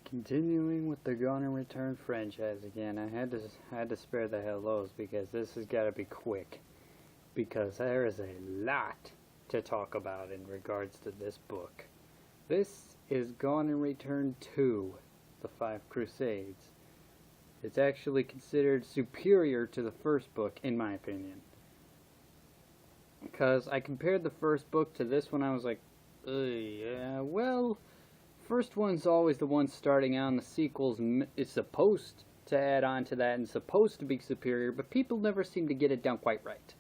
Continuing with the Gone and Return franchise again, I had to spare the hellos because this has got to be quick, because there is a lot to talk about in regards to this book. This is Gone and Return 2, The Five Crusades. It's actually considered superior to the first book, in my opinion. Because I compared the first book to this one, I was like, yeah, well, first one's always the one starting out, and the sequel's is supposed to add on to that and supposed to be superior, but people never seem to get it done quite right.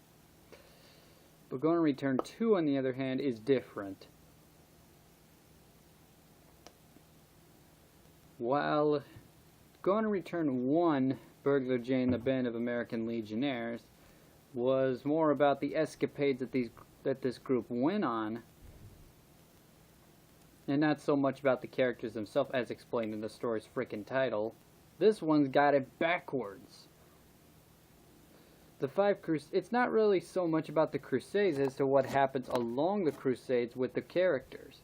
But Gone and Return 2, on the other hand, is different. While Gone and Return 1, Burglar Jay and the Band of American Legionnaires, was more about the escapades that this group went on, and not so much about the characters themselves as explained in the story's frickin' title. This one's got it backwards. It's not really so much about the Crusades as to what happens along the Crusades with the characters.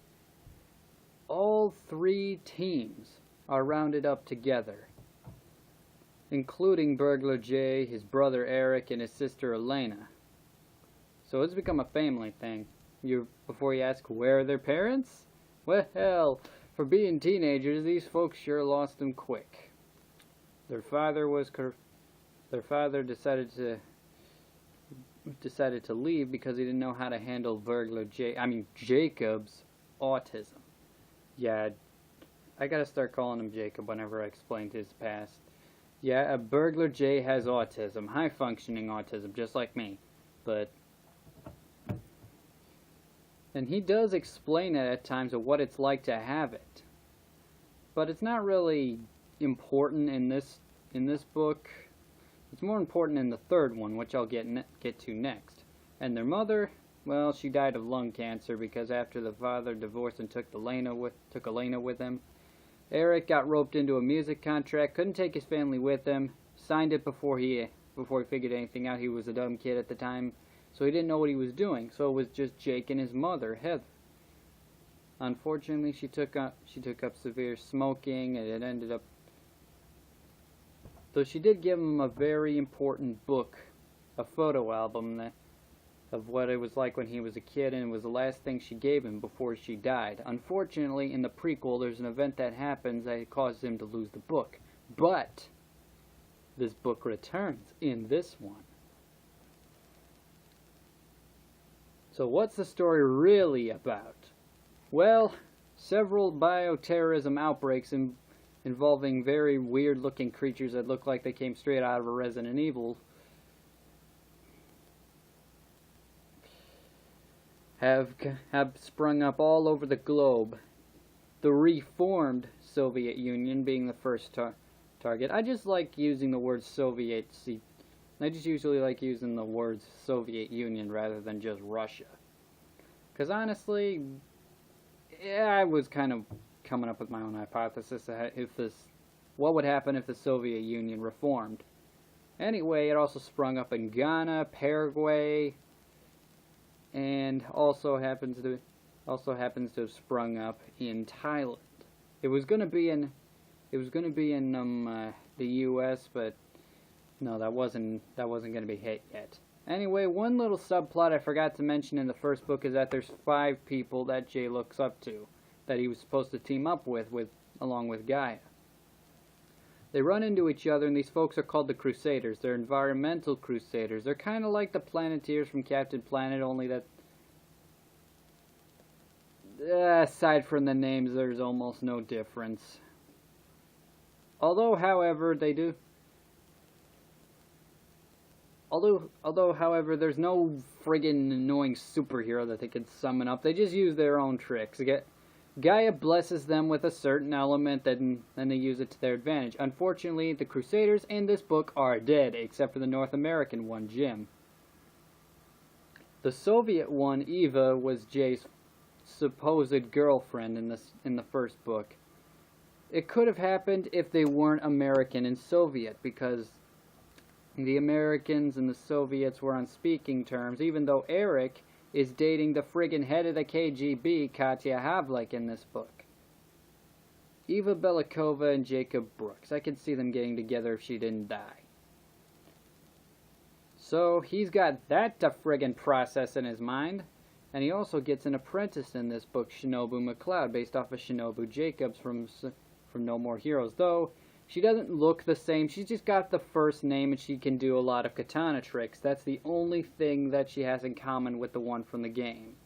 All three teams are rounded up together, including Burglar Jay, his brother Eric, and his sister Elena. So it's become a family thing. Before you ask, where are their parents? Well, for being teenagers, these folks sure lost them quick. Their father decided to leave because he didn't know how to handle Jacob's autism. Yeah, I gotta start calling him Jacob whenever I explain his past. Yeah, a Burglar Jay has autism, high-functioning autism, just like me, and he does explain it at times of what it's like to have it. But it's not really important in this book. It's more important in the third one, which I'll get to next. And their mother, well, she died of lung cancer because after the father divorced and took Elena with him, Eric got roped into a music contract, couldn't take his family with him, signed it before he figured anything out. He was a dumb kid at the time, so he didn't know what he was doing. So it was just Jake and his mother, Heather. Unfortunately, she took up severe smoking, and it ended up. Though she did give him a very important book, a photo album of what it was like when he was a kid, and it was the last thing she gave him before she died. Unfortunately, in the prequel, there's an event that happens that causes him to lose the book. But this book returns in this one. So what's the story really about? Well, several bioterrorism outbreaks involving very weird-looking creatures that look like they came straight out of a Resident Evil have sprung up all over the globe. The reformed Soviet Union being the first target. I just like using the word Soviet. I just usually like using the words Soviet Union rather than just Russia. Because honestly, yeah, I was kind of coming up with my own hypothesis what would happen if the Soviet Union reformed. Anyway, it also sprung up in Ghana, Paraguay, and also happens to have sprung up in Thailand. It was going to be in the U.S., but no, that wasn't going to be hit yet. Anyway, one little subplot I forgot to mention in the first book is that there's 5 people that Jay looks up to, that he was supposed to team up with along with Gaia. They run into each other, and these folks are called the Crusaders. They're environmental crusaders. They're kind of like the Planeteers from Captain Planet, only that aside from the names, there's almost no difference. Although, however, there's no friggin' annoying superhero that they can summon up. They just use their own tricks. Gaia blesses them with a certain element, and then they use it to their advantage. Unfortunately, the Crusaders in this book are dead, except for the North American one, Jim. The Soviet one, Eva, was Jay's supposed girlfriend in the first book. It could have happened if they weren't American and Soviet, because the Americans and the Soviets were on speaking terms, even though Eric is dating the friggin' head of the KGB, Katya Havlik, in this book. Eva Belikova and Jacob Brooks. I could see them getting together if she didn't die. So he's got that to friggin' process in his mind. And he also gets an apprentice in this book, Shinobu McLeod, based off of Shinobu Jacobs from No More Heroes. Though she doesn't look the same, she's just got the first name and she can do a lot of katana tricks. That's the only thing that she has in common with the one from the game.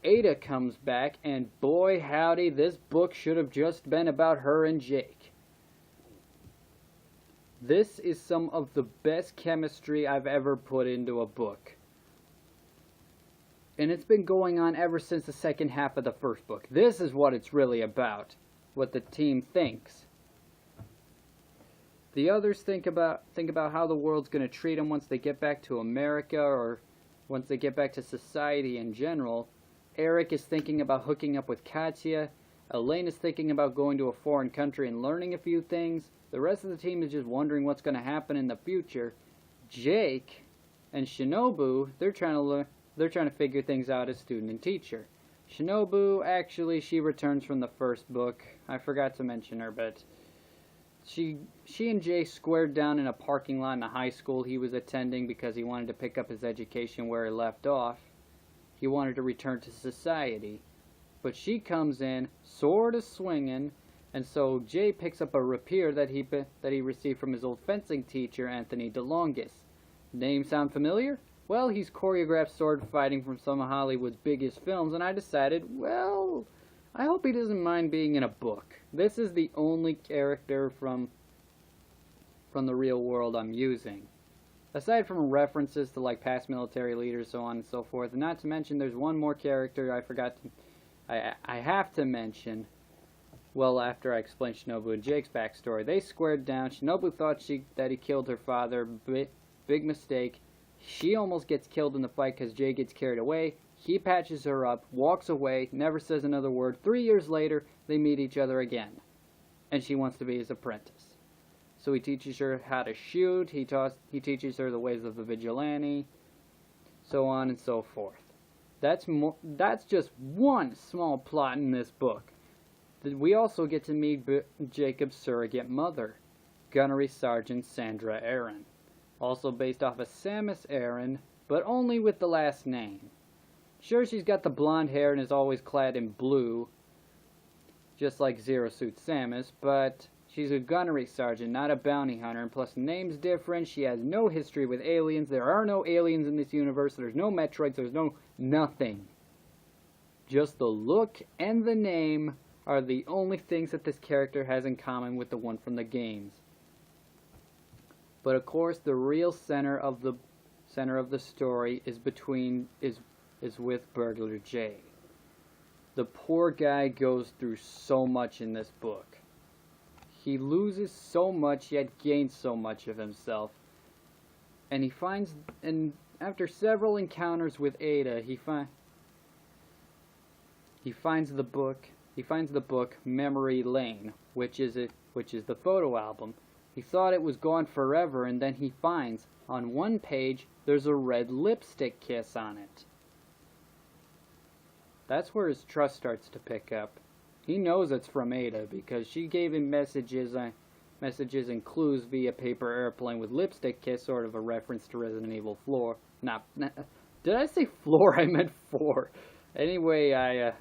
Ada comes back, and boy howdy, this book should have just been about her and Jake. This is some of the best chemistry I've ever put into a book. And it's been going on ever since the second half of the first book. This is what it's really about, what the team thinks. The others think about how the world's going to treat them once they get back to America, or once they get back to society in general. Eric is thinking about hooking up with Katya. Elaine is thinking about going to a foreign country and learning a few things. The rest of the team is just wondering what's going to happen in the future. Jake and Shinobu, they're trying to figure things out as student and teacher. Shinobu, actually, she returns from the first book. I forgot to mention her, but she and Jay squared down in a parking lot in a high school he was attending because he wanted to pick up his education where he left off. He wanted to return to society. But she comes in, sort of swinging, and so Jay picks up a rapier that he received from his old fencing teacher, Anthony DeLongis. Name sound familiar? Well, he's choreographed sword fighting from some of Hollywood's biggest films, and I decided, well, I hope he doesn't mind being in a book. This is the only character from the real world I'm using. Aside from references to like past military leaders, so on and so forth, and not to mention there's one more character I have to mention. Well, after I explained Shinobu and Jake's backstory, they squared down. Shinobu thought that he killed her father. Big mistake. She almost gets killed in the fight because Jay gets carried away. He patches her up, walks away, never says another word. 3 years later, they meet each other again. And she wants to be his apprentice. So he teaches her how to shoot, he teaches her the ways of the vigilante, so on and so forth. That's just one small plot in this book. We also get to meet Jacob's surrogate mother, Gunnery Sergeant Sandra Aaron. Also based off of Samus Aran, but only with the last name. Sure, she's got the blonde hair and is always clad in blue, just like Zero Suit Samus, but she's a gunnery sergeant, not a bounty hunter, and plus the name's different. She has no history with aliens. There are no aliens in this universe. There's no Metroids. There's no nothing. Just the look and the name are the only things that this character has in common with the one from the games. But of course, the real center of the story is with Burglar Jay. The poor guy goes through so much in this book. He loses so much, yet gains so much of himself. And after several encounters with Ada, he finds the book Memory Lane, which is the photo album. He thought it was gone forever, and then he finds on one page there's a red lipstick kiss on it. That's where his trust starts to pick up. He knows it's from Ada because she gave him messages and clues via paper airplane with lipstick kiss, sort of a reference to Resident Evil 4. Did I say floor? I meant 4. Anyway,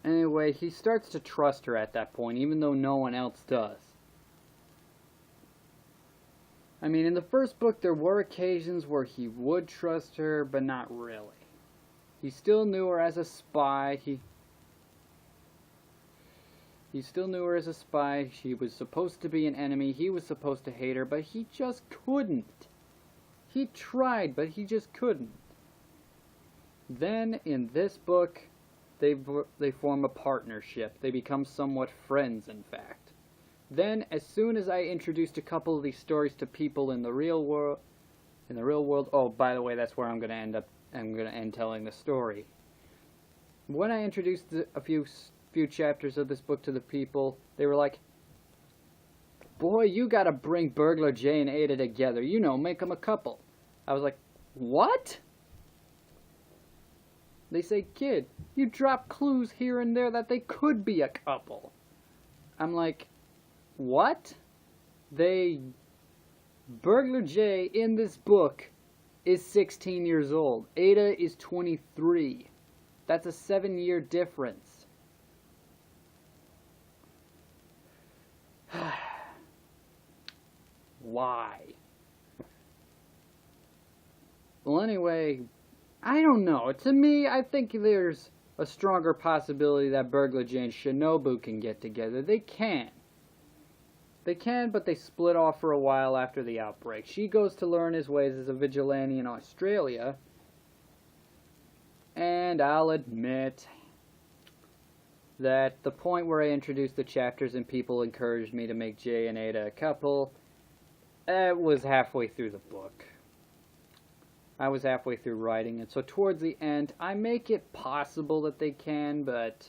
Anyway, he starts to trust her at that point, even though no one else does. I mean, in the first book, there were occasions where he would trust her, but not really. He still knew her as a spy. He still knew her as a spy. She was supposed to be an enemy. He was supposed to hate her, but he just couldn't. He tried, but he just couldn't. Then, in this book, they form a partnership. They become somewhat friends, in fact. Then, as soon as I introduced a couple of these stories to people in the real world, oh, by the way, that's where I'm going to end telling the story. When I introduced a few chapters of this book to the people, they were like, "Boy, you got to bring Burglar Jay and Ada together. You know, make them a couple." I was like, "What? They say, kid, you drop clues here and there that they could be a couple. I'm like, what? Burglar Jay in this book is 16 years old. Ada is 23. That's a 7-year difference. Why? Well, anyway, I don't know. To me, I think there's a stronger possibility that Burglar Jay and Shinobu can get together. They can. They can, but they split off for a while after the outbreak. She goes to learn his ways as a vigilante in Australia. And I'll admit that the point where I introduced the chapters and people encouraged me to make Jay and Ada a couple, it was halfway through the book. I was halfway through writing it, so towards the end, I make it possible that they can, but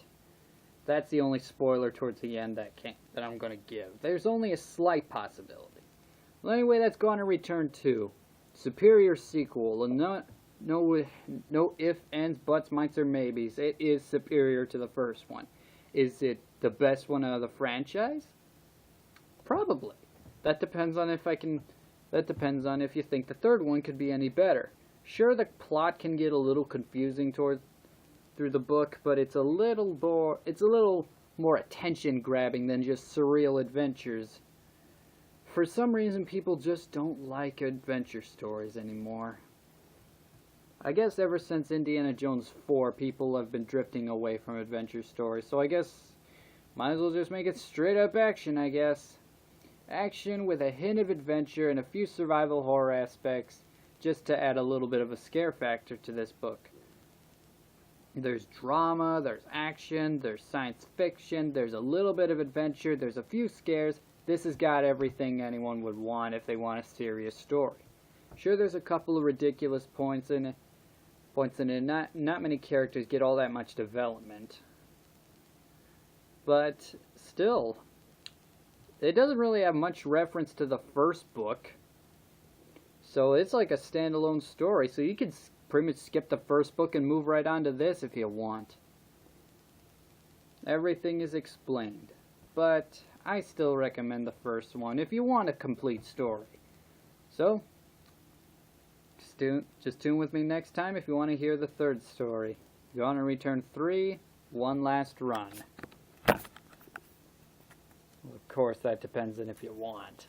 that's the only spoiler towards the end that I'm going to give. There's only a slight possibility. Well, anyway, that's Gauntlet Return 2. Superior sequel. No ifs, ands, buts, mights, or maybes. It is superior to the first one. Is it the best one out of the franchise? Probably. That depends on if you think the third one could be any better. Sure, the plot can get a little confusing through the book, but it's a little more attention-grabbing than just surreal adventures. For some reason, people just don't like adventure stories anymore. I guess ever since Indiana Jones 4, people have been drifting away from adventure stories, so I guess might as well just make it straight-up action, I guess. Action with a hint of adventure and a few survival horror aspects, just to add a little bit of a scare factor to this book. There's drama, there's action, there's science fiction, there's a little bit of adventure, there's a few scares. This has got everything anyone would want if they want a serious story. Sure, there's a couple of ridiculous points in it. Not many characters get all that much development. But still, it doesn't really have much reference to the first book. So it's like a standalone story, so you could pretty much skip the first book and move right on to this if you want. Everything is explained, but I still recommend the first one if you want a complete story. So, just tune with me next time if you want to hear the third story. Gauntlet Return 3, One Last Run. Well, of course, that depends on if you want.